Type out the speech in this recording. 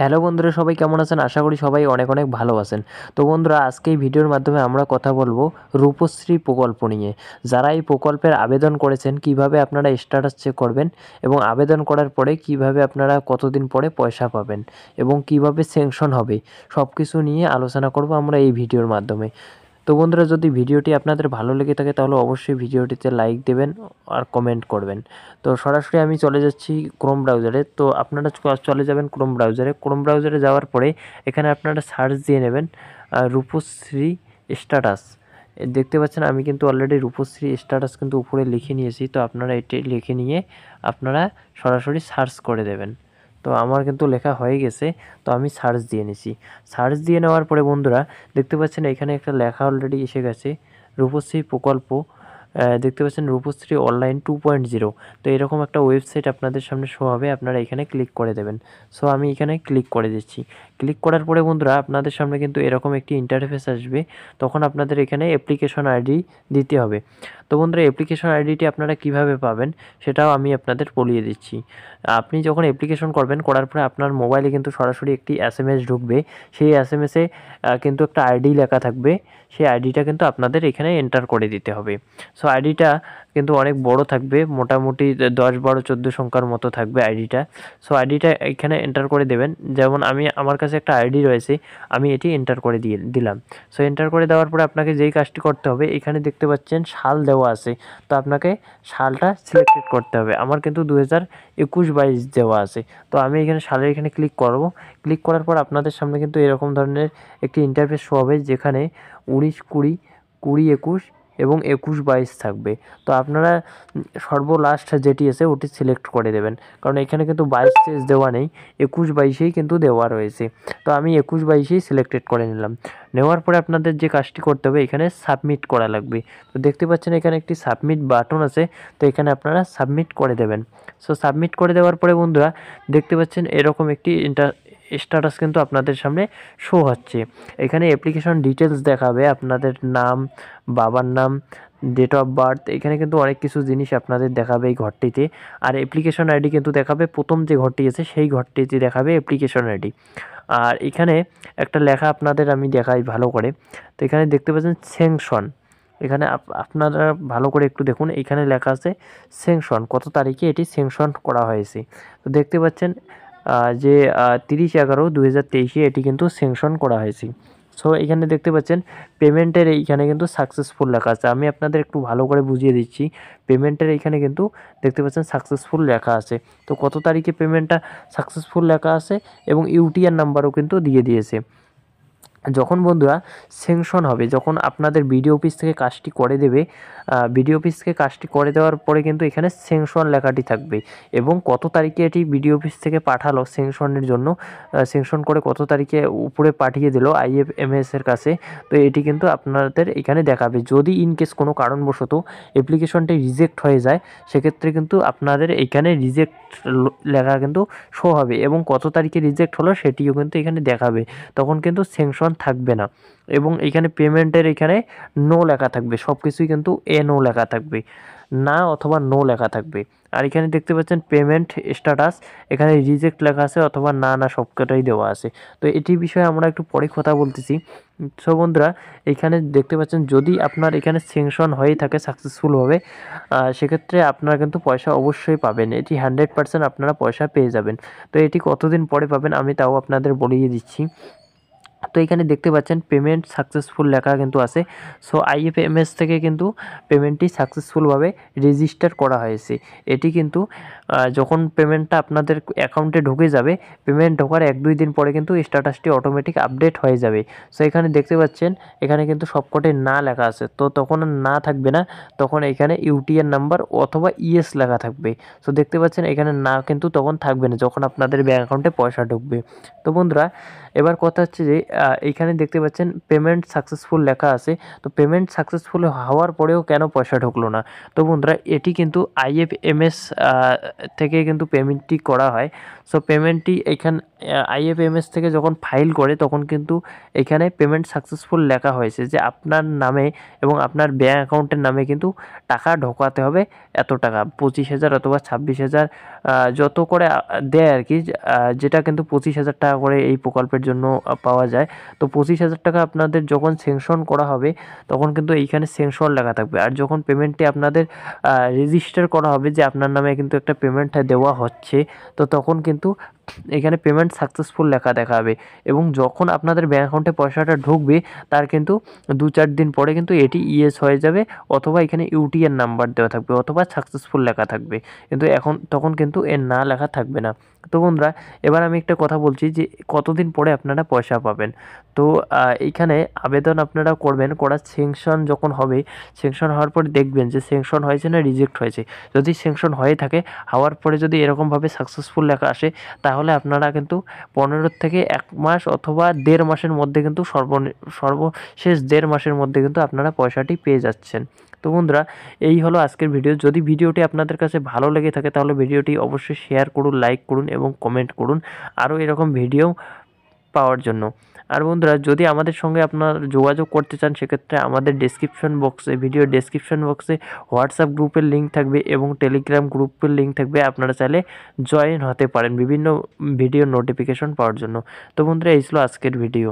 Hello বন্ধুরা, সবাই কেমন আছেন? আশা করি সবাই অনেক অনেক ভালো আছেন। তো বন্ধুরা, আজকে এই ভিডিওর মাধ্যমে আমরা কথা বলবো রূপশ্রী প্রকল্প নিয়ে। যারা এই প্রকল্পের আবেদন করেছেন, কিভাবে আপনারা স্ট্যাটাস চেক করবেন এবং আবেদন করার পরে কিভাবে আপনারা কতদিন পরে পয়সা পাবেন এবং কিভাবে স্যাংশন হবে, সব কিছু নিয়ে আলোচনা করব আমরা এই ভিডিওর মাধ্যমে। তো বন্ধুরা, যদি ভিডিওটি আপনাদের ভালো লেগে থাকে তাহলে অবশ্যই ভিডিওটিতে লাইক দেবেন আর কমেন্ট করবেন। তো সরাসরি আমি চলে যাচ্ছি ক্রোম ব্রাউজারে। তো আপনারা চলে যাবেন ক্রোম ব্রাউজারে যাওয়ার পরে এখানে আপনারা সার্চ দিয়ে নেবেন রূপশ্রী স্ট্যাটাস। দেখতে পাচ্ছেন আমি কিন্তু অলরেডি রূপশ্রী স্ট্যাটাস কিন্তু উপরে লিখে নিয়েছি। তো আপনারা এটি লিখে নিয়ে আপনারা সরাসরি সার্চ করে দেবেন। তো আমার কিন্তু লেখা হয়ে গেছে। তো আমি সার্চ দিয়ে নিছি। সার্চ দিয়ে নেওয়ার পরে বন্ধুরা দেখতে পাচ্ছেন এখানে একটা লেখা অলরেডি এসে গেছে, রূপশ্রী প্রকল্প। দেখতে পাচ্ছেন রূপশ্রী অনলাইন 2.0। তো এরকম একটা ওয়েবসাইট আপনাদের সামনে শো হবে, আপনারা এখানে ক্লিক করে দেবেন। সো আমি এখানে ক্লিক করে দিচ্ছি। ক্লিক করার পরে বন্ধুরা আপনাদের সামনে কিন্তু এরকম একটি ইন্টারফেস আসবে। তখন আপনাদের এখানে অ্যাপ্লিকেশন আইডি দিতে হবে। তো বন্ধুরা, অ্যাপ্লিকেশন আইডিটি আপনারা কিভাবে পাবেন সেটাও আমি আপনাদের বলিয়ে দিচ্ছি। আপনি যখন অ্যাপ্লিকেশন করবেন, করার পরে আপনার মোবাইলে কিন্তু সরাসরি একটি এসএমএস ঢুকবে। সেই এসএমএসে কিন্তু একটা আইডি লেখা থাকবে। সেই আইডিটা কিন্তু আপনাদের এখানে এন্টার করে দিতে হবে। সো আইডিটা কিন্তু অনেক বড় থাকবে, মোটামুটি 10, 12, 14 সংখ্যার মতো থাকবে আইডিটা। সো আইডিটা এখানে এন্টার করে দেবেন। যেমন আমার কাছে একটা আইডি রয়েছে, আমি এটি এন্টার করে দিলাম। সো এন্টার করে দেওয়ার পরে আপনাকে যেই কাজটি করতে হবে, এখানে দেখতে পাচ্ছেন সাল দেওয়া আছে। তো আপনাকে সালটা সিলেক্টেড করতে হবে। আমার কিন্তু 2021-22 দেওয়া আছে। তো আমি এখানে সালের এখানে ক্লিক করব। ক্লিক করার পর আপনাদের সামনে কিন্তু এরকম ধরনের একটি ইন্টারফেস শো হবে, যেখানে 19-20, 20-21 এবং 21-22 থাকবে। তো আপনারা সর্বলাস্ট যেটি আছে ওটি সিলেক্ট করে দেবেন, কারণ এখানে কিন্তু 22 দেওয়া নেই, 21-22 কিন্তু দেওয়া রয়েছে। তো আমি 21-22 সিলেক্টেড করে নিলাম। নেওয়ার পরে আপনাদের যে কাজটি করতে হবে, এখানে সাবমিট করা লাগবে। তো দেখতে পাচ্ছেন এখানে একটি সাবমিট বাটন আছে। তো এখানে আপনারা সাবমিট করে দেবেন। সো সাবমিট করে দেওয়ার পরে বন্ধুরা দেখতে পাচ্ছেন এরকম একটি স্ট্যাটাস কিন্তু আপনাদের সামনে শো হচ্ছে। এখানে অ্যাপ্লিকেশন ডিটেলস দেখাবে, আপনাদের নাম, বাবার নাম, ডেট অফ বার্থ, এখানে কিন্তু অনেক কিছু জিনিস আপনাদের দেখাবে এই ঘরটিতে। আর অ্যাপ্লিকেশন আইডি কিন্তু দেখাবে, প্রথম যে ঘরটি আছে সেই ঘরটিতে দেখাবে অ্যাপ্লিকেশন আইডি। আর এখানে একটা লেখা আপনাদের আমি দেখাই ভালো করে। তো এখানে দেখতে পাচ্ছেন স্যাংশন। এখানে আপনারা ভালো করে একটু দেখুন, এখানে লেখা আছে স্যাংশন, কত তারিখে এটি স্যাংশন করা হয়েছে। তো দেখতে পাচ্ছেন যে 30/11/2023 এটি কিন্তু স্যাংশন করা হয়েছে। সো এখানে দেখতে পাচ্ছেন পেমেন্টের এইখানে কিন্তু সাকসেসফুল লেখা আছে। আমি আপনাদের একটু ভালো করে বুঝিয়ে দিচ্ছি। পেমেন্টের এইখানে কিন্তু দেখতে পাচ্ছেন সাকসেসফুল লেখা আছে। তো কত তারিখে পেমেন্টটা সাকসেসফুল লেখা আছে এবং ইউটিআর নাম্বারও কিন্তু দিয়ে দিয়েছে। যখন বন্ধুরা স্যাংশন হবে, যখন আপনাদের বিডিও অফিস থেকে কাজটি করে দেবে, বিডিও অফিস থেকে কাজটি করে দেওয়ার পরে কিন্তু এখানে স্যাংশন লেখাটি থাকবে এবং কত তারিখে এটি বিডিও অফিস থেকে পাঠালো স্যাংশনের জন্য, স্যাংশন করে কত তারিখে উপরে পাঠিয়ে দিল আইএফএমএস এর কাছে। তো এটি কিন্তু আপনাদের এখানে দেখাবে। যদি ইনকেস কোনো কারণবশত অ্যাপ্লিকেশনটি রিজেক্ট হয়ে যায়, সেক্ষেত্রে কিন্তু আপনাদের এখানে রিজেক্ট লেখা কিন্তু শো হবে এবং কত তারিখে রিজেক্ট হলো সেটিও কিন্তু এখানে দেখাবে। তখন কিন্তু স্যাংশন থাকবে না এবং এখানে পেমেন্টের এখানে নো লেখা থাকবে, সব কিছুই কিন্তু নো লেখা থাকবে, না অথবা নো লেখা থাকবে। আর এখানে দেখতে পাচ্ছেন পেমেন্ট স্ট্যাটাস, এখানে রিজেক্ট লেখা আছে অথবা না না সবকটাই দেওয়া আছে। তো এটি বিষয়ে আমরা একটু পরে কথা বলতেছি। সো বন্ধুরা, এখানে দেখতে পাচ্ছেন যদি আপনার এখানে স্যাংশন হয়ে থাকে সাকসেসফুলভাবে, সেক্ষেত্রে আপনারা কিন্তু পয়সা অবশ্যই পাবেন। এটি 100% আপনারা পয়সা পেয়ে যাবেন। তো এটি কতদিন পরে পাবেন আমি তাও আপনাদের বলিয়ে দিচ্ছি। তো এখানে দেখতে পাচ্ছেন পেমেন্ট সাকসেসফুল লেখা কিন্তু আছে। সো আইএফএমএস থেকে কিন্তু পেমেন্টটি সাকসেসফুলভাবে রেজিস্টার করা হয়েছে। এটি কিন্তু যখন পেমেন্টটা আপনাদের অ্যাকাউন্টে ঢুকে যাবে, পেমেন্ট ঢোকার 1-2 দিন পরে কিন্তু স্ট্যাটাসটি অটোমেটিক আপডেট হয়ে যাবে। সো এখানে দেখতে পাচ্ছেন এখানে কিন্তু সবকটাই না লেখা আছে। তো তখন আর না থাকবে না, তখন এখানে ইউটিআর নাম্বার অথবা ইএস লেখা থাকবে। সো দেখতে পাচ্ছেন এখানে না কিন্তু তখন থাকবে না যখন আপনাদের ব্যাঙ্ক অ্যাকাউন্টে পয়সা ঢুকবে। তো বন্ধুরা, এবার কথা হচ্ছে যে এইখানে দেখতে পাচ্ছেন পেমেন্ট সাকসেসফুল লেখা আছে। তো পেমেন্ট সাকসেসফুল হওয়ার পরেও কেন পয়সা ঢুকলো না? তো বন্ধুরা এটি কিন্তু IFMS থেকে কিন্তু পেমেন্টটি করা হয়। সো পেমেন্টটি IFMS থেকে যখন ফাইল করে তখন কিন্তু এখানে পেমেন্ট সাকসেসফুল লেখা হয়েছে যে আপনার নামে এবং আপনার ব্যাঙ্ক অ্যাকাউন্টের নামে কিন্তু টাকা ঢোকাতে হবে এত টাকা, 25,000 অথবা 26,000 যত করে দেয় আর কি, যেটা কিন্তু 25,000 টাকা করে এই প্রকল্পের জন্য পাওয়া যায়। তো 25,000 টাকা আপনাদের যখন স্যাংশন করা হবে তখন কিন্তু এইখানে স্যাংশন লেখা থাকবে। আর যখন পেমেন্টটি আপনাদের রেজিস্টার করা হবে যে আপনার নামে কিন্তু একটা পেমেন্ট দেওয়া হচ্ছে, তো তখন কিন্তু এখানে পেমেন্ট সাকসেসফুল লেখা দেখাবে এবং যখন আপনাদের ব্যাঙ্ক অ্যাকাউন্টে পয়সাটা ঢুকবে তার কিন্তু 2-4 দিন পরে কিন্তু এটি ইয়েস হয়ে যাবে, অথবা এখানে UTR নাম্বার দেওয়া থাকবে অথবা সাকসেসফুল লেখা থাকবে, কিন্তু তখন কিন্তু এর না লেখা থাকবে না। তো বন্ধুরা এবার আমি একটা কথা বলছি যে কতদিন পরে আপনারা পয়সা পাবেন। তো এইখানে আবেদন আপনারা করবেন, করার স্যাংশন যখন হবে, স্যাংশন হওয়ার পরে দেখবেন যে স্যাংশন হয়েছে না রিজেক্ট হয়েছে। যদি স্যাংশন হয়ে থাকে, হওয়ার পরে যদি এরকমভাবে সাকসেসফুল লেখা আসে, তাহলে আপনারা কিন্তু 15 থেকে 1 মাস অথবা 1.5 মাসের মধ্যে কিন্তু সর্বশেষ 1.5 মাসের মধ্যে কিন্তু আপনারা পয়সাটি পেয়ে যাচ্ছেন। তো বন্ধুরা এই হলো আজকের ভিডিও। যদি ভিডিওটি আপনাদের কাছে ভালো লেগে থাকে তাহলে ভিডিওটি অবশ্যই শেয়ার করুন, লাইক করুন এবং কমেন্ট করুন আরও এরকম ভিডিও পাওয়ার জন্য। আর বন্ধুরা যদি আমাদের সঙ্গে আপনার যোগাযোগ করতে চান সেক্ষেত্রে আমাদের ভিডিও ডেসক্রিপশন বক্সে হোয়াটসঅ্যাপ গ্রুপের লিঙ্ক থাকবে এবং টেলিগ্রাম গ্রুপের লিঙ্ক থাকবে, আপনারা চাইলে জয়েন হতে পারেন বিভিন্ন ভিডিও নোটিফিকেশন পাওয়ার জন্য। তো বন্ধুরা এই ছিল আজকের ভিডিও।